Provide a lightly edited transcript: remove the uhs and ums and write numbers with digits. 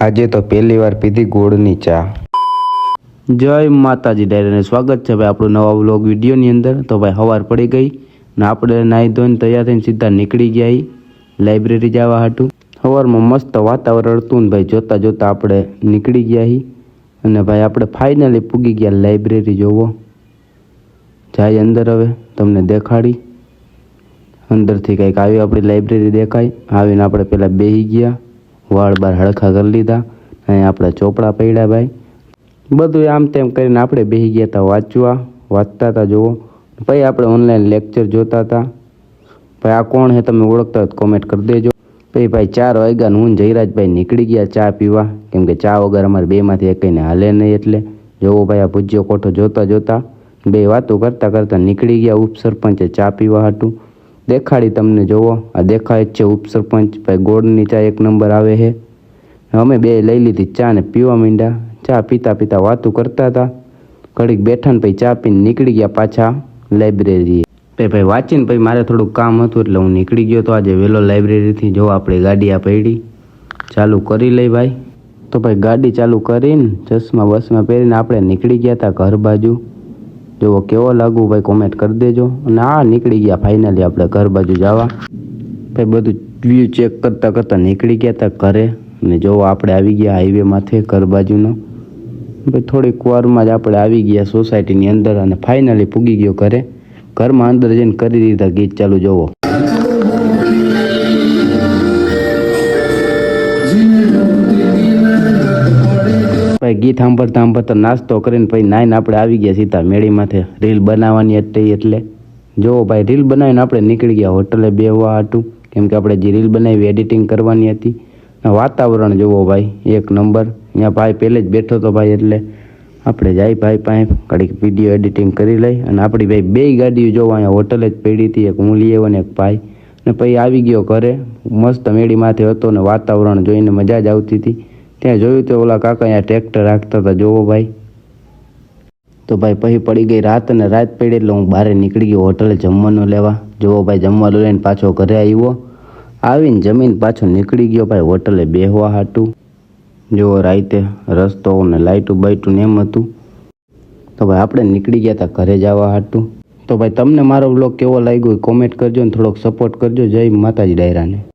આજે તો પહેલી વાર પીધી ગોળની ચા. જય માતાજી ડાયરાને સ્વાગત છે ભાઈ આપણું નવા વ્લોગ વિડીયોની અંદર. તો ભાઈ સવાર પડી ગઈ ને આપણે નાહી ધોઈને તૈયાર થઈને સીધા નીકળી ગયા લાઇબ્રેરી જવા હાટું. સવારમાં મસ્ત વાતાવરણ હતું ને ભાઈ જોતા જોતા આપણે નીકળી ગયા અને ભાઈ આપણે ફાઇનલી પૂગી ગયા લાઇબ્રેરી. જોવો જાય અંદર, હવે તમને દેખાડી અંદરથી કંઈક આવી આપણી લાઇબ્રેરી દેખાય. આવીને આપણે પહેલાં બેસી ગયા, વાળ બાર હળખા કરી લીધા, અહીંયા આપણે ચોપડા પડ્યા ભાઈ. બધું આમ તેમ કરીને આપણે બેસી ગયા હતા વાંચતા હતા. જુઓ ભાઈ આપણે ઓનલાઈન લેક્ચર જોતા હતા. ભાઈ આ કોણ છે તમે ઓળખતા હોય તો કોમેન્ટ કરી દેજો. પછી ભાઈ 4 વાગ્યા હું જયરાજભાઈ નીકળી ગયા ચા પીવા, કેમ કે ચા વગર અમારે બેમાંથી એકઈને હાલે નહીં. એટલે જોવો ભાઈ આ પૂજ્ય કોઠો જોતા જોતા બે વાતો કરતાં કરતાં નીકળી ગયા ઉપસરપંચે ચા પીવા હાટું. દેખાડી તમને, જોવો આ દેખાય જ છે ઉપસરપંચ. ભાઈ ગોળની ચા 1 નંબર આવે છે. અમે બે લઈ લીધી ચા ને પીવા માંડ્યા. ચા પીતા પીતા વાતું કરતા હતા. ઘડીક બેઠા ને પછી ચા પીને નીકળી ગયા પાછા લાઇબ્રેરીએ. ભાઈ વાંચીને પછી મારે થોડુંક કામ હતું એટલે હું નીકળી ગયો તો આજે વહેલો લાઇબ્રેરીથી. જો આપણી ગાડી આ પડી, ચાલુ કરી લઈ ભાઈ. તો ભાઈ ગાડી ચાલુ કરીને ચશ્મા બસમાં પહેરીને આપણે નીકળી ગયા હતા ઘર બાજુ. જો કેવો લાગુ ભાઈ કોમેન્ટ કરી દેજો. અને આ નીકળી ગયા ફાઇનલી આપણે ઘર બાજુ જવા. ભાઈ બધું વ્યૂ ચેક કરતાં કરતાં નીકળી ગયા હતા ઘરે. અને જો આપણે આવી ગયા હાઈવે માથે ઘર બાજુનો. ભાઈ થોડીક વારમાં જ આપણે આવી ગયા સોસાયટીની અંદર અને ફાઇનલી પૂગી ગયો ઘરે. ઘરમાં અંદર જઈને કરી દીધા ગીત ચાલુ. જોવો ભાઈ ગીત સાંભળતા નાસ્તો કરીને પછી નાઈને આપણે આવી ગયા સીધા મેળી માથે રીલ બનાવવાની હતી. એટલે જોવો ભાઈ રીલ બનાવીને આપણે નીકળી ગયા હોટલે બેહવા હાટું, કેમ કે આપણે જે રીલ બનાવી એડિટિંગ કરવાની હતી. વાતાવરણ જોવો ભાઈ 1 નંબર. અહીંયા ભાઈ પહેલે જ બેઠો હતો ભાઈ, એટલે આપણે જાય ભાઈ પાસે ઘડીક વિડીયો એડિટિંગ કરી લઈ. અને આપણી ભાઈ 2 ગાડીઓ જોવા અહીંયા હોટલે જ પડી હતી, એક હું લઈ આવ્યો ને એક ભાઈ. ને પછી આવી ગયો ઘરે. મસ્ત મેળી માથે હતો ને વાતાવરણ જોઈને મજા જ આવતી હતી. ત્યાં જોયું તો ઓલા કાકા અહીંયા ટ્રેક્ટર રાખતા હતા. જોવો ભાઈ. તો ભાઈ પછી પડી ગઈ રાત અને રાત પડી એટલે હું બહાર નીકળી ગયો હોટલે જમવાનું લેવા. જોવો ભાઈ જમવાનું લઈને પાછો ઘરે આવ્યો. આવીને જમીન પાછો નીકળી ગયો ભાઈ હોટલે બેહવા હાટું. જો રાતે રસ્તો ને લાઇટું બાઇટું ને એમ હતું. તો ભાઈ આપણે નીકળી ગયા હતા ઘરે જવા હાટું. તો ભાઈ તમને મારો વ્લોગ કેવો લાગ્યો કોમેન્ટ કરજો ને થોડોક સપોર્ટ કરજો. જય માતાજી ડાયરાને.